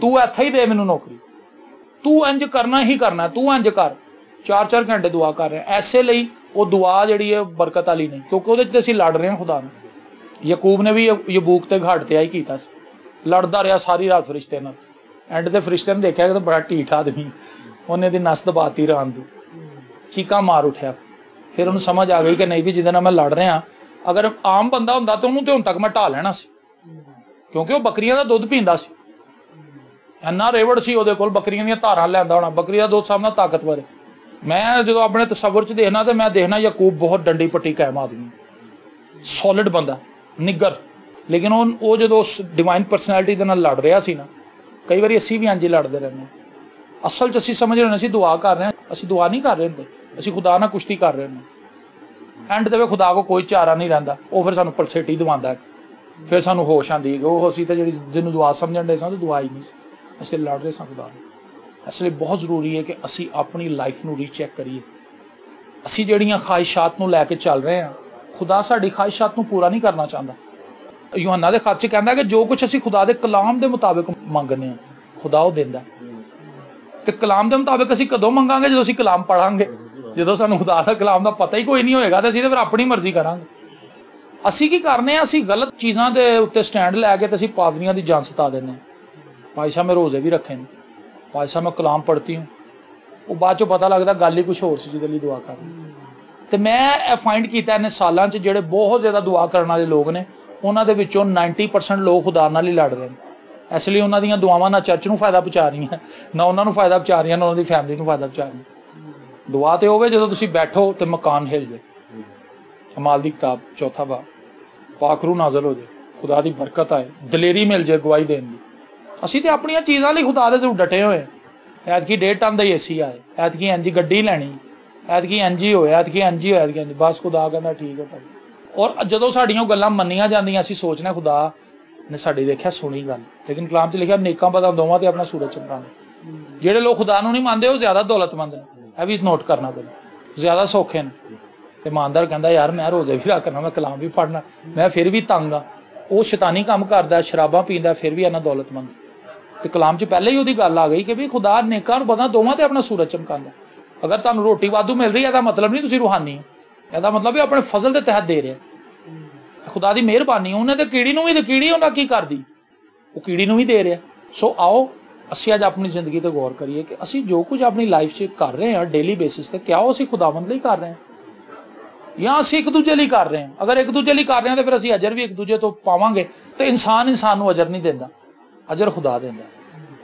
ਤੂੰ ਇੱਥੇ ਹੀ ਦੇ ਮੈਨੂੰ ਨੌਕਰੀ, ਤੂੰ ਇੰਜ ਕਰਨਾ ਹੀ ਕਰਨਾ, ਤੂੰ ਇੰਜ ਕਰ। 4-4 ਘੰਟੇ ਦੁਆ ਕਰ ਰਹੇ। ਐਸੇ ਲਈ ਉਹ ਦੁਆ ਜਿਹੜੀ ਹੈ ਬਰਕਤ ਵਾਲੀ ਨਹੀਂ, ਕਿਉਂਕਿ ਉਹਦੇ 'ਚ ਅਸੀਂ ਲੜ ਰਹੇ ਹਾਂ ਖੁਦਾ ਨੂੰ। ਯਕੂਬ ਨੇ ਵੀ ਯਬੂਕ ਤੇ ਘਾਟ ਤੇ ਆਈ ਕੀਤਾ ਸੀ, ਲੜਦਾ ਰਿਹਾ ਸਾਰੀ ਰਾਤ ਫਰਿਸ਼ਤੇ ਨਾਲ। ਐਂਡ ਤੇ ਫਰਿਸ਼ਤੇ ਨੇ ਦੇਖਿਆ ਕਿ ਬੜਾ ਢੀਠ ਆਦਮੀ, ਉਹਨੇ ਦੀ ਨਸ ਦਬਾਤੀ ਰਾਨ ਦੀ, ਚੀਕਾਂ ਮਾਰ ਉੱਠਿਆ। ਫਿਰ ਉਹਨੂੰ ਸਮਝ ਆ ਗਈ ਕਿ ਨਹੀਂ ਵੀ ਜਿਹਦੇ ਨਾਲ ਮੈਂ ਲੜ ਰਿਹਾ, ਅਗਰ ਆਮ ਬੰਦਾ ਹੁੰਦਾ ਤਾਂ ਉਹਨੂੰ ਤੇ ਹੁਣ ਤੱਕ ਮੈਂ ਢਾਹ ਲੈਣਾ ਸੀ, ਕਿਉਂਕਿ ਉਹ ਬੱਕਰੀਆਂ ਦਾ ਦੁੱਧ ਪੀਂਦਾ ਸੀ, ਇੰਨਾ ਰੇਵੜ ਸੀ ਉਹਦੇ ਕੋਲ, ਬੱਕਰੀਆਂ ਦੀਆਂ ਧਾਰਾਂ ਲੈਂਦਾ ਹੋਣਾ, ਬੱਕਰੀ ਦਾ ਦੁੱਧ ਸਭ ਨਾਲ ਤਾਕਤਵਰ ਹੈ। ਮੈਂ ਜਦੋਂ ਆਪਣੇ ਤਸੱਵੁਰ 'ਚ ਦੇਖਣਾ ਤੇ ਮੈਂ ਦੇਖਣਾ ਯਕੂਬ ਬਹੁਤ ਡੰਡੀ ਪੱਟੀ ਕਾਇਮ ਆਦਮੀ, ਸੋਲਿਡ ਬੰਦਾ, ਨਿੱਗਰ। ਲੇਕਿਨ ਉਹ ਜਦੋਂ ਉਸ ਡਿਵਾਈਨ ਪਰਸਨੈਲਿਟੀ ਦੇ ਨਾਲ ਲੜ ਰਿਹਾ ਸੀ ਨਾ, ਕਈ ਵਾਰੀ ਅਸੀਂ ਵੀ ਇੰਝ ਲੜਦੇ ਰਹਿੰਦੇ ਹਾਂ। ਅਸਲ 'ਚ ਅਸੀਂ ਸਮਝ ਰਹੇ ਅਸੀਂ ਦੁਆ ਕਰ ਰਹੇ ਹਾਂ, ਅਸੀਂ ਦੁਆ ਨਹੀਂ ਕਰ ਰਹੇ ਹੁੰਦੇ, ਅਸੀਂ ਖੁਦਾ ਨਾਲ ਕੁਸ਼ਤੀ ਕਰ ਰਹੇ ਹਾਂ। ਐਂਡ ਦੇ ਵੇ ਖੁਦਾ ਕੋ ਕੋਈ ਚਾਰਾ ਨਹੀਂ ਰਹਿੰਦਾ, ਉਹ ਫਿਰ ਸਾਨੂੰ ਪਲਸੇਟੀ ਦਵਾਉਂਦਾ, ਫਿਰ ਸਾਨੂੰ ਹੋਸ਼ ਆਉਂਦੀ ਹੈ ਉਹ ਅਸੀਂ ਤਾਂ ਜਿਹੜੀ ਜਿਹਨੂੰ ਦੁਆ ਸਮਝਣ ਦੇ ਸਾਂ ਤਾਂ ਦੁਆ ਹੀ ਨਹੀਂ ਸੀ, ਅਸੀਂ ਲੜ ਰਹੇ ਸਾਂ ਖੁਦਾ ਨਾਲ। ਇਸ ਲਈ ਬਹੁਤ ਜ਼ਰੂਰੀ ਹੈ ਕਿ ਅਸੀਂ ਆਪਣੀ ਲਾਈਫ ਨੂੰ ਰੀਚੈਕ ਕਰੀਏ। ਅਸੀਂ ਜਿਹੜੀਆਂ ਖਾਹਿਸ਼ਾਤ ਨੂੰ ਲੈ ਕੇ ਚੱਲ ਰਹੇ ਹਾਂ, ਖੁਦਾ ਸਾਡੀ ਖਾਹਿਸ਼ਾਤ ਨੂੰ ਪੂਰਾ ਨਹੀਂ ਕਰਨਾ ਚਾਹੁੰਦਾ। ਯੂਹੰਨਾ ਦੇ ਖਤ 'ਚ ਕਹਿੰਦਾ ਕਿ ਜੋ ਕੁਝ ਅਸੀਂ ਖੁਦਾ ਦੇ ਕਲਾਮ ਦੇ ਮੁਤਾਬਿਕ ਮੰਗਦੇ ਹਾਂ ਖੁਦਾ ਉਹ ਦਿੰਦਾ। ਤੇ ਕਲਾਮ ਦੇ ਮੁਤਾਬਿਕ ਅਸੀਂ ਕਦੋਂ ਮੰਗਾਂਗੇ? ਜਦੋਂ ਅਸੀਂ ਕਲਾਮ ਪੜਾਂਗੇ। ਜਦੋਂ ਸਾਨੂੰ ਖੁਦਾ ਦਾ ਕਲਾਮ ਦਾ ਪਤਾ ਹੀ ਕੋਈ ਨਹੀਂ ਹੋਏਗਾ ਤੇ ਅਸੀਂ ਤਾਂ ਫਿਰ ਆਪਣੀ ਮਰਜ਼ੀ ਕਰਾਂਗੇ। ਅਸੀਂ ਕੀ ਕਰਨੇ ਆ? ਅਸੀਂ ਗਲਤ ਚੀਜ਼ਾਂ ਦੇ ਉੱਤੇ ਸਟੈਂਡ ਲੈ ਕੇ ਤੇ ਅਸੀਂ ਪਾਦਰੀਆਂ ਦੀ ਜਾਨ ਸਤਾ ਦਿੰਦੇ ਹਾਂ। ਭਾਈ ਸਾਹਿਬ ਮੈਂ ਰੋਜ਼ੇ ਵੀ ਰੱਖੇ ਨੇ, ਭਾਈ ਸਾਹਿਬ ਮੈਂ ਕਲਾਮ ਪੜ੍ਹਤੀ ਹੂੰ, ਉਹ ਬਾਅਦ ਚੋਂ ਪਤਾ ਲੱਗਦਾ ਗੱਲ ਹੀ ਕੁਛ ਹੋਰ ਸੀ ਜਿਹਦੇ ਲਈ ਦੁਆ ਕਰਨੀ। ਤੇ ਮੈਂ ਇਹ ਫਾਈਂਡ ਕੀਤਾ ਇਹਨੇ ਸਾਲਾਂ 'ਚ ਜਿਹੜੇ ਬਹੁਤ ਜ਼ਿਆਦਾ ਦੁਆ ਕਰਨ ਵਾਲੇ ਲੋਕ ਨੇ, ਉਹਨਾਂ ਦੇ ਵਿੱਚੋਂ 90% ਲੋਕ ਖੁਦਾ ਨਾਲ ਹੀ ਲੜ ਰਹੇ ਨੇ। ਇਸ ਲਈ ਉਹਨਾਂ ਦੀਆਂ ਦੁਆਵਾਂ ਨਾ ਚਰਚ ਨੂੰ ਫਾਇਦਾ ਪਹੁੰਚਾ ਰਹੀਆਂ, ਨਾ ਉਹਨਾਂ ਨੂੰ ਫਾਇਦਾ ਪਹੁੰਚਾ ਰਹੀਆਂ, ਨਾ ਉਹਨਾਂ ਦੀ ਫੈਮਿਲੀ ਨੂੰ ਫਾਇਦਾ ਪਹੁੰਚਾ ਰਹੀਆਂ। ਦੁਆ ਤੇ ਹੋਵੇ ਜਦੋਂ ਤੁਸੀਂ ਬੈਠੋ ਤੇ ਮਕਾਨ ਹਿਲ ਜਾਏ। ਅਮਾਲ ਦੀ ਕਿਤਾਬ 4 ਬਾਬ, ਪਾਖਰੂ ਨਾਜ਼ਲ ਹੋ ਜਾਏ, ਖੁਦਾ ਦੀ ਬਰਕਤ ਆਏ, ਦਲੇਰੀ ਮਿਲ ਜਾਏ ਗਵਾਹੀ ਦੇਣ ਦੀ। ਅਸੀਂ ਤੇ ਆਪਣੀਆਂ ਚੀਜ਼ਾਂ ਲਈ ਖੁਦਾ ਦੇ ਤੋਂ ਡਟੇ ਹੋਏ। ਐਤਕੀ 1.5 ਟਨ ਦਾ ਏਸੀ ਆਏ, ਐਤਕੀ ਇੰਜੀ ਗੱਡੀ ਲੈਣੀ, ਐਤਕੀ ਇੰਜੀ ਹੋਇਆ, ਐਤਕੀ ਇੰਜੀ ਹੋਇਆ, ਐਤਕੀ ਬਸ ਖੁਦਾ ਕਹਿੰਦਾ ਠੀਕ ਹੈ ਭਾਈ। ਔਰ ਜਦੋਂ ਸਾਡੀਆਂ ਗੱਲਾਂ ਮੰਨੀਆਂ ਜਾਂਦੀਆਂ ਅਸੀਂ ਸੋਚਦੇ ਖੁਦਾ ਨੇ ਸਾਡੀ ਦੇਖਿਆ ਸੁਣੀ ਗੱਲ, ਲੇਕਿਨ ਕਲਾਮ 'ਚ ਲਿਖਿਆ ਨੇਕਾਂ ਬਦਾਂ ਦੋਵਾਂ ਤੇ ਆਪਣਾ ਸੂਰਜ ਚਮਕਾਉਂਦੇ। ਜਿਹੜੇ ਲੋਕ ਖੁਦਾ ਨੂੰ ਨਹੀਂ ਮੰਨਦੇ ਉਹ ਜ਼ਿਆਦਾ ਦੌਲਤਮੰਦ ਨੇ, ਇਹ ਵੀ ਨੋਟ ਕਰਨਾ ਕਦੇ, ਜ਼ਿਆਦਾ ਸੌਖੇ ਨੇ। ਇਮਾਨਦਾਰ ਕਹਿੰਦਾ ਯਾਰ ਮੈਂ ਰੋਜ਼ੇ ਵੀ ਰੱਖਣਾ, ਮੈਂ ਕਲਾਮ ਵੀ ਪੜ੍ਹਨਾ, ਮੈਂ ਫਿਰ ਵੀ ਤੰਗ ਆ, وہ शैतानी काम करता, शराबां पींदा, फिर भी इन्ना दौलतमंद। तो कलाम च पहले ही ਉਹਦੀ ਗੱਲ आ गई कि भी खुदा नेकां और बदां दोवां ते अपना सूरज चमकांदा। अगर तुहानूं रोटी वाधू मिल रही है ਇਹਦਾ मतलब नहीं ਤੁਸੀਂ रूहानी हो, ਇਹਦਾ मतलब है अपने फजल के तहत दे रहे। खुदा की मेहरबानी ਉਹਨੇ ਤੇ ਕੀੜੀ ਨੂੰ ਵੀ, ਤੇ ਕੀੜੀ ਉਹਨਾਂ ਕੀ ਕਰਦੀ, ਉਹ ਕੀੜੀ ਨੂੰ ਵੀ ਦੇ ਰਿਹਾ। ਸੋ ਆਓ ਅਸੀਂ ਅੱਜ ਆਪਣੀ ਜ਼ਿੰਦਗੀ ਤੇ ਗੌਰ ਕਰੀਏ ਕਿ ਅਸੀਂ ਜੋ ਕੁਝ ਆਪਣੀ ਲਾਈਫ 'ਚ ਕਰ ਰਹੇ ਹਾਂ ਡੇਲੀ ਬੇਸਿਸ ਤੇ, ਕਿਆ ਉਹ ਅਸੀਂ ਖੁਦਾਵੰਦ ਲਈ ਕਰ ਰਹੇ ਹਾਂ ਜਾਂ ਅਸੀਂ ਇੱਕ ਦੂਜੇ ਲਈ ਕਰ ਰਹੇ ਹਾਂ। ਅਗਰ ਇੱਕ ਦੂਜੇ ਲਈ ਕਰ ਰਹੇ ਹਾਂ ਤੇ ਫਿਰ ਅਸੀਂ ਅਜਰ ਵੀ ਇੱਕ ਦੂਜੇ ਤੋਂ ਪਾਵਾਂਗੇ। ਤੇ ਇਨਸਾਨ ਨੂੰ ਅਜਰ ਨਹੀਂ ਦਿੰਦਾ, ਅਜਰ ਖੁਦਾ ਦਿੰਦਾ,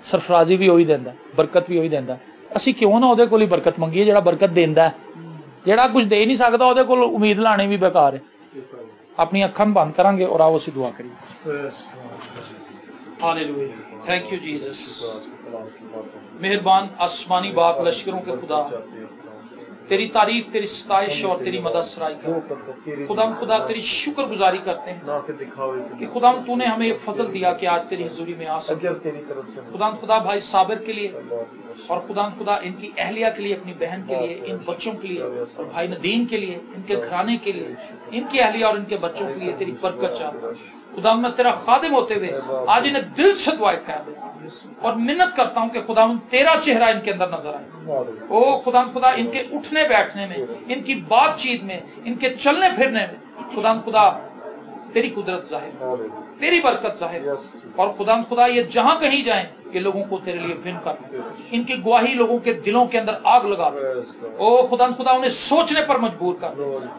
ਸਰਫਰਾਜ਼ੀ ਵੀ ਉਹੀ ਦਿੰਦਾ, ਬਰਕਤ ਵੀ ਉਹੀ ਦਿੰਦਾ। ਅਸੀਂ ਕਿਉਂ ਨਾ ਉਹਦੇ ਕੋਲ ਹੀ ਬਰਕਤ ਮੰਗੀਏ ਜਿਹੜਾ ਬਰਕਤ ਦਿੰਦਾ। ਜਿਹੜਾ ਕੁਝ ਦੇ ਨਹੀਂ ਸਕਦਾ ਉਹਦੇ ਕੋਲ ਉਮੀਦ ਲਾਣੀ ਵੀ ਬੇਕਾਰ ਹੈ। अपनी अखां बंद करांगे और आओ असीं दुआ करिए। Hallelujah, thank you Jesus. मेहरबान आसमानी बाप लश्करों के खुदा, तेरी तारीफ, तेरी सताइश और तेरी मदद सराई करते खुदा। खुदा तेरी शुक्रगुजारी करते हैं कि खुदा तूने हमें ये फजल दिया कि आज तेरी हुजूरी में आ सके। खुदा भाई साबिर के लिए और खुदा इनकी अहलिया के लिए, अपनी बहन के लिए, इन बच्चों के लिए और भाई नदीम के लिए, इनके घराने के लिए, इनकी अहलिया और इनके बच्चों के लिए तेरी बरकत चाहता। खुदा मैं तेरा खादिम होते हुए आज इन्हें दिल से दुआएं खैर देता हूं और मिन्नत करता हूं कि खुदा तेरा चेहरा इनके अंदर नजर आए। ओ खुदा इनके उठने बैठने में, इनकी बातचीत में, इनके चलने फिरने में खुदा तेरी कुदरत जाहिर, तेरी बरकत जाहिर। और खुदा ये जहां कहीं जाएं ये लोगों को तेरे लिए विन कर, इनकी गवाही लोगों के दिलों के अंदर आग लगा। ओ खुदा उन्हें सोचने पर मजबूर कर।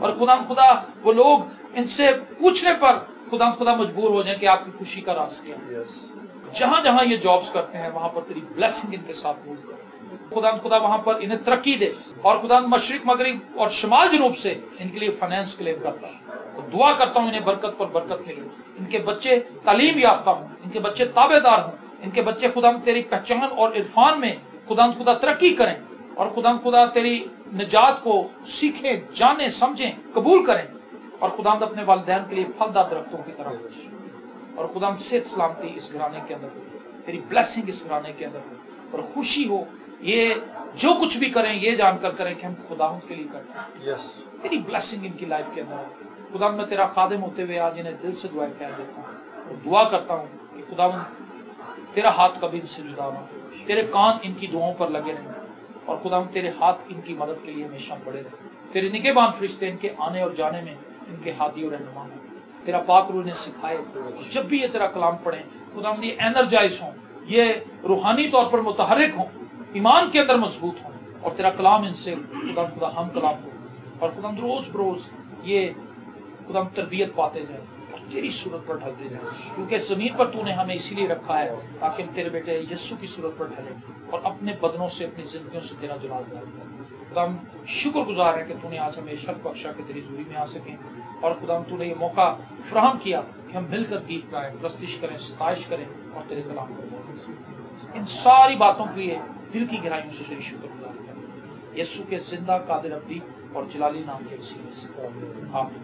और खुदा वो लोग इनसे पूछने पर खुदा मजबूर हो जाए कि आपकी खुशी का राज क्या है। जहां जहां ये जॉब्स करते हैं वहां पर तेरी ब्लेसिंग इनके साथ मूव कर। खुदा वहां पर इन्हें तरक्की दे। और खुदा मशरिक मगरिब और शमाल जनूब से इनके लिए फाइनेंस क्लेम करता हूं। दुआ करता हूं इन्हें बरकत पर बरकत मिले, इनके बच्चे तालीम याफ्ता हों, इनके बच्चे ताबेदार हों, इनके बच्चे खुदा तेरी पहचान और इरफान में खुदा तरक्की करें। और खुदा तेरी निजात को सीखें, जाने, समझें, कबूल करें। और खुदा अपने वालिदैन के लिए फलदार दरख्तों की तरह हो। और खुदा सेहत सलामती इस घराने के अंदर हो, तेरी ब्लेसिंग इस घराने के अंदर हो और खुशी हो। ये जो कुछ भी करें ये जानकर करें कि हम खुदावंद के लिए करते हैं। तेरी ब्लेसिंग इनकी लाइफ के अंदर हो। खुदा मैं तेरा खादिम होते हुए आज इन्हें दिल से दुआ कह देता हूँ और दुआ करता हूँ कि खुदावंद तेरा हाथ कभी इनसे जुदा ना, तेरे कान इनकी दुआओं पर लगे रहें और खुदावंद तेरे हाथ इनकी मदद के लिए हमेशा पड़े रहे। तेरे निगहबान फरिश्ते इनके आने और जाने में इनके हादी और रहनुमा हो। तेरा पाक रूह इन्हें सिखाए, जब भी ये तेरा कलाम पढ़े खुदावंद ये एनर्जाइज हों, ये रूहानी तौर पर मुतहर्रिक हों, ईमान के अंदर मजबूत हों और तेरा कलाम इनसे खुदा हम कलाम हो। और खुदा रोज बरोज ये खुदा तरबियत पाते जाए और तेरी सूरत पर ढलते जाए, क्योंकि जमीन पर तूने हमें इसीलिए रखा है ताकि हम तेरे बेटे यीशु की सूरत पर ढले और अपने बदनों से, अपनी जिंदगियों से तेरा जलाल जाहिर करें। खुदा हम शुक्रगुजार हैं कि तूने आज हमें शर्फ बख्शा के तेरी हुजूरी में आ सकें। और खुदा तूने ये मौका फराहम किया कि हम मिलकर गीत गाएं, प्रस्तिश करें, सताइश करें और तेरे कलाम को बोलें। इन सारी बातों के लिए दिल की गहराइयों से तेरी शुक्रगुजार करें, यीशु के जिंदा कादिर अब्दी और जलाली नाम के वसीले से आमीन।